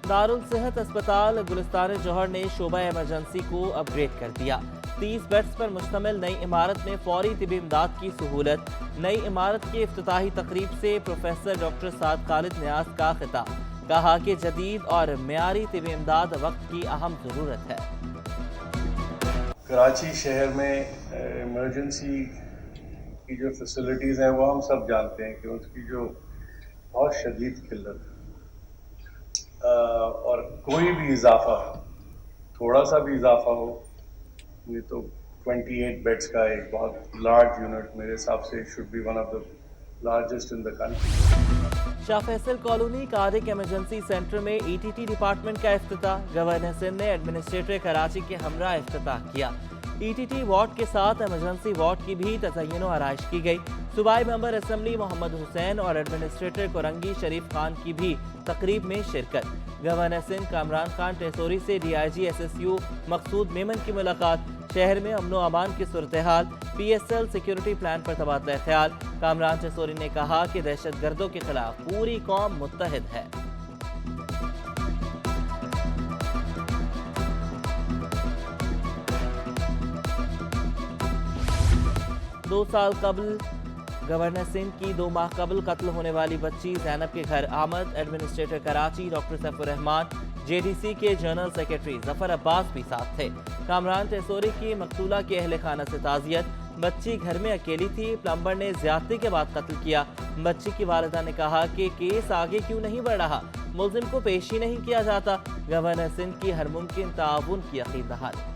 दारुल सेहत अस्पताल गुलिस्तान जौहर ने शोबा इमरजेंसी को अपग्रेड कर दिया। 30 बेड्स पर मुश्तमिल नई इमारत में फौरी तिबी इमदाद की सहूलत। नई इमारत की इफ्तिताही तकरीब से प्रोफेसर डॉक्टर साद खालिद नियाज का खिताब। कहा कि जदीद और मेयारी तिबी इमदाद वक्त की अहम ज़रूरत है। कराची शहर में इमरजेंसी की जो फैसिलिटीज़ हैं वो हम सब जानते हैं कि उसकी जो बहुत शदीद किल्लत है और कोई भी इजाफा, थोड़ा सा भी इजाफा हो, ये तो 28 बेड्स का एक बहुत लार्ज यूनिट मेरे हिसाब से should be one of the largest in the country. Shah Faisal colony cardiac emergency centre में ETT डिपार्टमेंट का इफ्तिताह। गवर्नर सिंध ने एडमिनिस्ट्रेटर कराची के हमरा इफ्तिताह किया। ETT वार्ड के साथ इमरजेंसी वार्ड की भी तज़य्युन आराइश की गई। सूबाई मेंबर असम्बली मोहम्मद हुसैन और एडमिनिस्ट्रेटर कोरंगी शरीफ खान की भी तकरीब में शिरकत। गवर्नर सिंध कामरान खान टेसोरी से DIG SSU मकसूद मेमन की मुलाकात। शहर में अमनो अमान की सूरत हाल, PSL सिक्योरिटी प्लान पर तबादला ख्याल। कामरान टेसोरी ने कहा कि दहशत गर्दों के खिलाफ पूरी कौम मुत्तहिद है। 2 साल कबल गवर्नर सिंध की 2 माह कबल कत्ल होने वाली बच्ची जैनब के घर आमद। Administrator Karachi doctor Saifur Rahman, JDC के जनरल सेक्रेटरी जफर अब्बास भी साथ थे। कामरान टेसोरी की मकतूला के अहले खाना से ताज़ियत। बच्ची घर में अकेली थी, प्लम्बर ने ज्यादती के बाद कत्ल किया। बच्ची की वालिदा ने कहा कि केस आगे क्यों नहीं बढ़ रहा, मुल्जिम को पेश ही नहीं किया जाता। गवर्नर सिंध की हर मुमकिन ताउन की यकीन दहानी।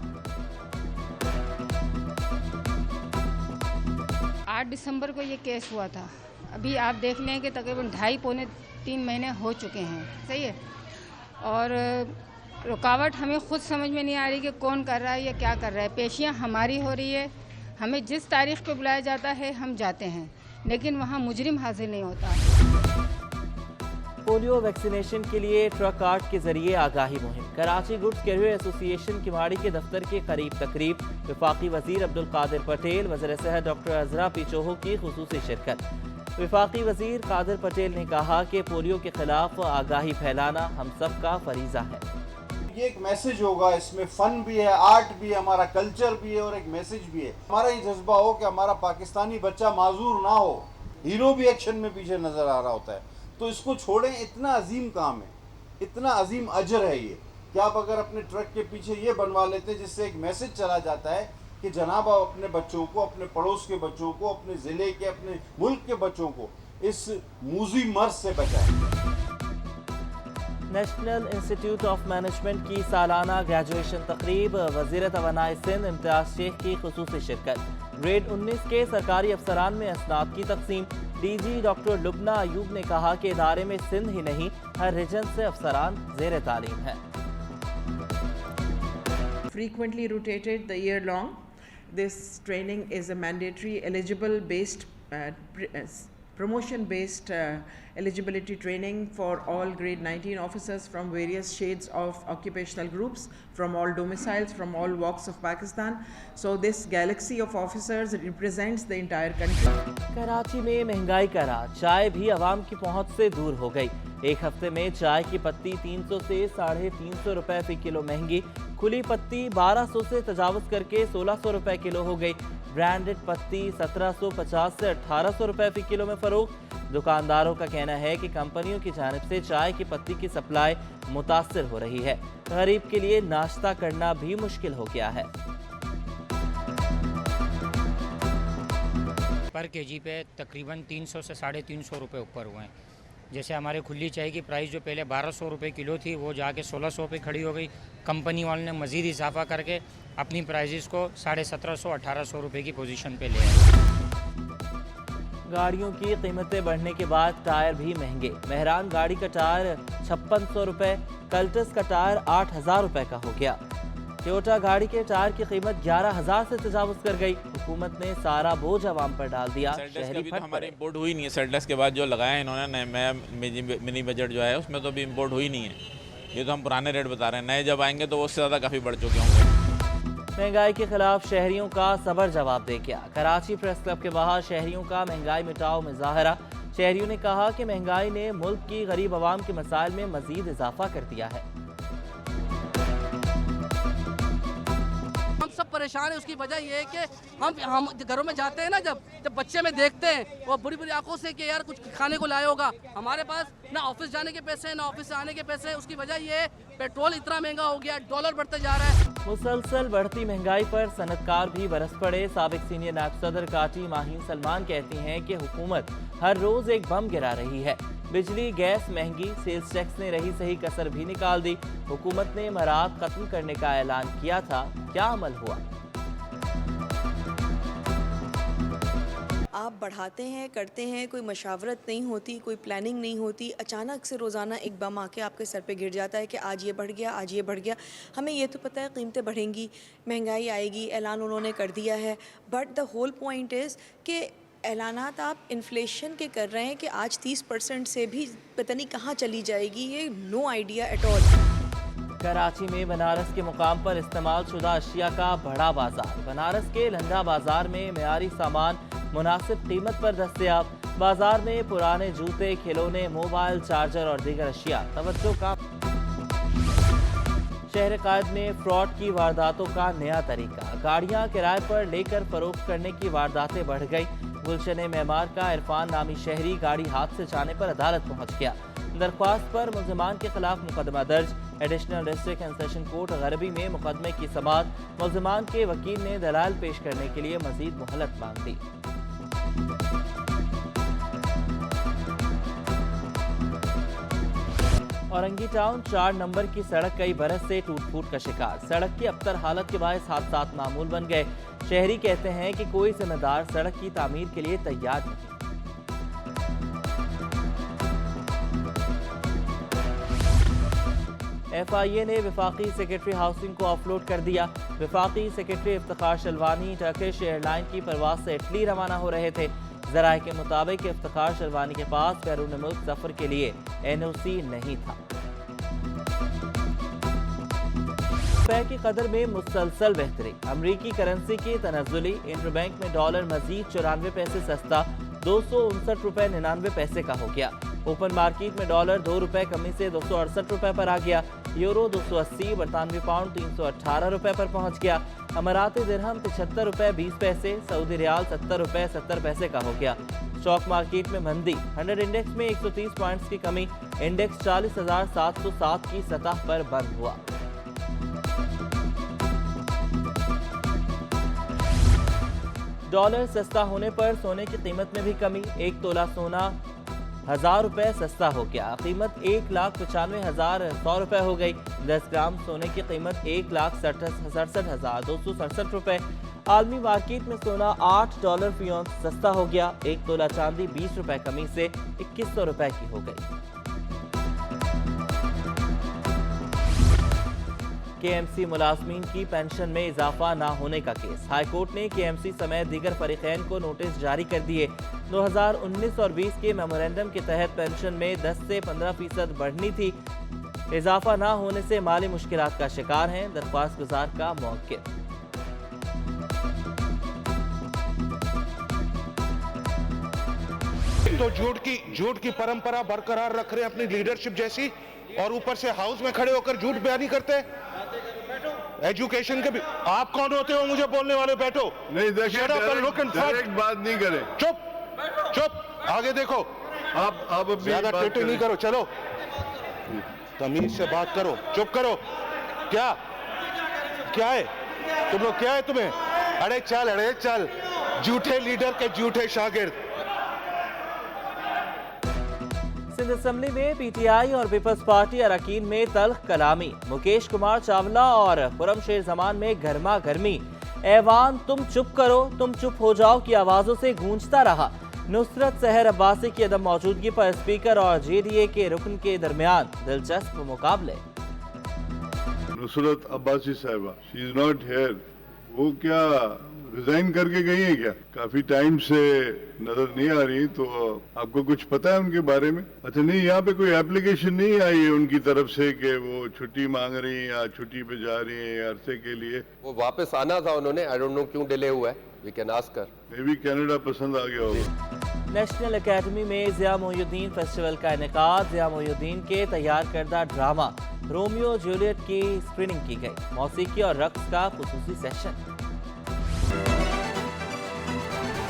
8 दिसंबर को ये केस हुआ था। अभी आप देख लें कि तकरीबन 2.5-3 महीने हो चुके हैं। सही है। और रुकावट हमें खुद समझ में नहीं आ रही कि कौन कर रहा है या क्या कर रहा है। पेशियां हमारी हो रही है, हमें जिस तारीख पे बुलाया जाता है हम जाते हैं, लेकिन वहाँ मुजरिम हाजिर नहीं होता। पोलियो वैक्सीनेशन के लिए ट्रक कार्ट के जरिए आगाही मुहिम। Karachi goods carrier association Kimadi के दफ्तर के करीब तकरीब। वफाकी वजीर अब्दुल कादिर पटेल, वज़ीर सेहत डॉक्टर अजरा पिचोहो की खुसूसी शिरकत। वफाकी वजीर कादिर पटेल ने कहा कि पोलियो के खिलाफ आगाही फैलाना हम सब का फरीजा है। ये एक मैसेज होगा, इसमें फन भी है, आर्ट भी है, हमारा कल्चर भी है और एक मैसेज भी है। हमारा ये जज्बा हो कि हमारा पाकिस्तानी बच्चा माजूर ना हो। हीरो भी एक्शन में पीछे नजर आ रहा होता है, तो इसको छोड़ें। इतना अजीम काम है, इतना अजीम अजर है ये कि आप अगर अपने ट्रक के पीछे ये बनवा लेते हैं जिससे एक मैसेज चला जाता है कि जनाब आप अपने बच्चों को, अपने पड़ोस के बच्चों को, अपने ज़िले के, अपने मुल्क के बच्चों को इस मूजी मर्ज से बचाएं। नेशनल इंस्टीट्यूट ऑफ मैनेजमेंट की सालाना ग्रेजुएशन तकरीब। वज़ीर तवानाई सिंध इम्तियाज शेख की खुसूसी शिरकत। ग्रेड 19 के सरकारी अफसरान में असनाद की तकसीम। DG डॉक्टर लुबना अयूब ने कहा कि इदारे में सिंध ही नहीं हर रीजन से अफसरान ज़ेर तालीम है। Frequently rotated the year long. This training is a mandatory eligible based promotion based eligibility training for all grade 19 officers from various shades of occupational groups, from all domiciles, from all walks of Pakistan. So this galaxy of officers represents the entire country. Karachi में महंगाई का राज, चाय भी आवाम की पहुंच से दूर हो गई। एक हफ्ते में चाय की पत्ती 300 से 350 रुपए फी किलो महंगी। खुली पत्ती 1200 से तजावुज करके 1600 रुपए किलो हो गई। ब्रांडेड पत्ती 1750 से 1800 रुपए फी किलो में फरोख्त। दुकानदारों का कहना है कि कंपनियों की जानिब से चाय की पत्ती की सप्लाई मुतासिर हो रही है। गरीब के लिए नाश्ता करना भी मुश्किल हो गया है। पर केजी पे तकरीबन 300 से 350 रुपये ऊपर हुए हैं। जैसे हमारे खुली चाय की प्राइस जो पहले 1200 रुपये किलो थी वो जाके 1600 पे खड़ी हो गई। कंपनी वालों ने मज़ीद इजाफा करके अपनी प्राइजेस को 1750-1800 रुपये की पोजीशन पे ले आए। गाड़ियों की कीमतें बढ़ने के बाद टायर भी महंगे। मेहरान गाड़ी का टायर 5600 रुपये, कल्टस का टायर 8000 रुपये का हो गया। टोयोटा गाड़ी के टायर की कीमत 11000 से तजावुज कर गई। हुकूमत ने सारा बोझ आवाम पर डाल दिया। शहरी फट हमारे इम्पोर्ट हुई नहीं है। सर्डस के बाद जो लगाया इन्होंने नया मिनी बजट जो है उसमें तो अभी इम्पोर्ट हुई नहीं है। ये तो हम पुराने रेट बता रहे हैं, नए जब आएंगे तो उससे ज़्यादा काफ़ी बढ़ चुके होंगे। महंगाई के खिलाफ शहरियों का सबर जवाब दे गया। कराची प्रेस क्लब के बाहर शहरियों का महंगाई मिटाओ मुजाहरा। शहरियों ने कहा कि महंगाई ने मुल्क की गरीब आवाम के मसाइल में मजीद इजाफा कर दिया है। हम सब परेशान है। उसकी वजह ये है कि हम घरों में जाते हैं ना, जब बच्चे में देखते हैं वो बुरी बुरी आंखों से कि यार कुछ खाने को लाया होगा, हमारे पास ना ऑफिस जाने के पैसे हैं ना ऑफिस से आने के पैसे हैं। उसकी वजह ये है पेट्रोल इतना महंगा हो गया, डॉलर बढ़ते जा रहा है। मुसलसल बढ़ती महंगाई पर सनतकार भी बरस पड़े। साबिक सीनियर नायब सदर काटी माहीन सलमान कहती हैं कि हुकूमत हर रोज एक बम गिरा रही है। बिजली गैस महंगी, सेल्स टैक्स ने रही सही कसर भी निकाल दी। हुकूमत ने मराद खत्म करने का ऐलान किया था, क्या अमल हुआ? आप बढ़ाते हैं, करते हैं, कोई मशावरत नहीं होती, कोई प्लानिंग नहीं होती, अचानक से रोज़ाना एक बम आके आपके सर पे गिर जाता है कि आज ये बढ़ गया, आज ये बढ़ गया। हमें ये तो पता है कीमतें बढ़ेंगी, महंगाई आएगी, ऐलान उन्होंने कर दिया है, but the whole point is कि ऐलानात आप इन्फ्लेशन के कर रहे हैं कि आज 30% से भी पता नहीं कहाँ चली जाएगी, ये no idea at all. Karachi में बनारस के मुकाम पर इस्तेमाल शुदा अशिया का बड़ा बाजार। बनारस के लंडा बाजार में मेयारी सामान मुनासिब कीमत पर दस्तयाब। बाजार में पुराने जूते, खिलौने, मोबाइल, चार्जर और दीगर अशिया तवज्जो का। शहर कायद में फ्रॉड की वारदातों का नया तरीका। गाड़ियां किराए पर लेकर फरोख्त करने की वारदातें बढ़ गई। गुलशन मेमार का इरफान नामी शहरी गाड़ी हाथ से जाने पर अदालत पहुंच गया। दरख्वास्त पर मुल्जिमान के खिलाफ मुकदमा दर्ज। Additional district and session court garbi में मुकदमे की समाअत। मुल्जिमान के वकील ने दलाल पेश करने के लिए मजीद मोहलत मांग दी। औरंगी टाउन 4 नंबर की सड़क कई बरस से टूट फूट का शिकार। सड़क की अबतर हालत के बायस हादसात मामूल बन गए। शहरी कहते हैं कि कोई जिम्मेदार सड़क की तामीर के लिए तैयार नहीं। FIA ने वफाकी सेक्रेटरी हाउसिंग को ऑफलोड कर दिया। वफाकी सेक्रेटरी इफ्तिखार शलवानी टर्किश एयरलाइन की परवाज से इटली रवाना हो रहे थे। ज़राए के मुताबिक इफ्तिखार शलवानी के पास बैरून मुल्क सफर के लिए NOC नहीं था। रुपए की कदर में मुसलसल बेहतरी। अमरीकी करेंसी की तनज़ुली। इंटरबैंक में डॉलर मजीद 94 पैसे सस्ता 259 रुपए 99 पैसे का हो गया। ओपन मार्केट में डॉलर 2 रुपए कमी से 268 रुपए पर आ गया। यूरो 280, बरतानवी पाउंड 318 रुपए पर पहुंच गया। अमाराती दिरहम 75 रुपए 20 पैसे, सऊदी रियाल 70 रुपए 70 पैसे का हो गया। स्टॉक मार्केट में मंदी। 100 इंडेक्स में 130 पॉइंट्स की कमी। इंडेक्स 40,707 की सतह पर बंद हुआ। डॉलर सस्ता होने पर सोने की कीमत में भी कमी। 1 तोला सोना 1000 रुपए सस्ता हो गया। कीमत 1,95,100 रुपए हो गई। 10 ग्राम सोने की कीमत 1,67,267 रुपए। आलमी मार्केट में सोना $8 फी औंस सस्ता हो गया। 1 तोला चांदी 20 रुपए कमी से 2100 रुपए की हो गई। KMC मुलाजमीन की पेंशन में इजाफा न होने का केस। हाईकोर्ट ने KMC समेत दीगर फरीकैन को नोटिस जारी कर दिए। 2019 और 20 के मेमोरेंडम के तहत पेंशन में 10 से 15% बढ़नी थी। इजाफा न होने से माली मुश्किलात का शिकार हैं दरख्वास्त गुजार का मौक़िफ़। तो झूठ की परंपरा बरकरार रख रहे हैं अपनी लीडरशिप जैसी, और ऊपर से हाउस में खड़े होकर झूठ बयानी करते हैं। एजुकेशन के भी आप कौन होते हो मुझे बोलने वाले? बैठो नहीं, देखिए डायरेक्ट बात नहीं करें। चुप चुप, आगे देखो। आप ज्यादा टिट्टी नहीं करो, चलो तमीज से बात करो। चुप करो। क्या है तुम लोग? क्या है तुम्हें? अरे चल झूठे लीडर के झूठे शागिर्द। सिंध असेंबली में PTI और पीपल्स पार्टी अरकान में तल्ख कलामी। मुकेश कुमार चावला और खुरम शेर जमान में गर्मा गर्मी। ऐवान तुम चुप करो, तुम चुप हो जाओ की आवाजों से गूंजता रहा। नुसरत सहर अब्बासी की अदम मौजूदगी पर स्पीकर और JDA के रुकन के दरमियान दिलचस्प मुकाबले। नुसरत अब्बासी साहिबा, शी इज नॉट हियर। वो क्या रिजाइन करके गई है क्या? काफी टाइम से नजर नहीं आ रही, तो आपको कुछ पता है उनके बारे में? अच्छा, नहीं, यहाँ पे कोई एप्लीकेशन नहीं आई है उनकी तरफ से कि वो छुट्टी मांग रही हैं या छुट्टी पे जा रही हैं अरसे के लिए? वो वापस आना था उन्होंने, आई डोंट नो क्यों डिले हुआ है, we can ask her. Maybe Canada पसंद आ गया होगा। नेशनल एकेडमी में ज़िया मोइनुद्दीन फेस्टिवल का इनेकाद। ज़िया मोइनुद्दीन के तैयार करदा ड्रामा रोमियो जूलियट की स्क्रीनिंग की गई। मौसीकी और रक्स का खुसूसी सेशन।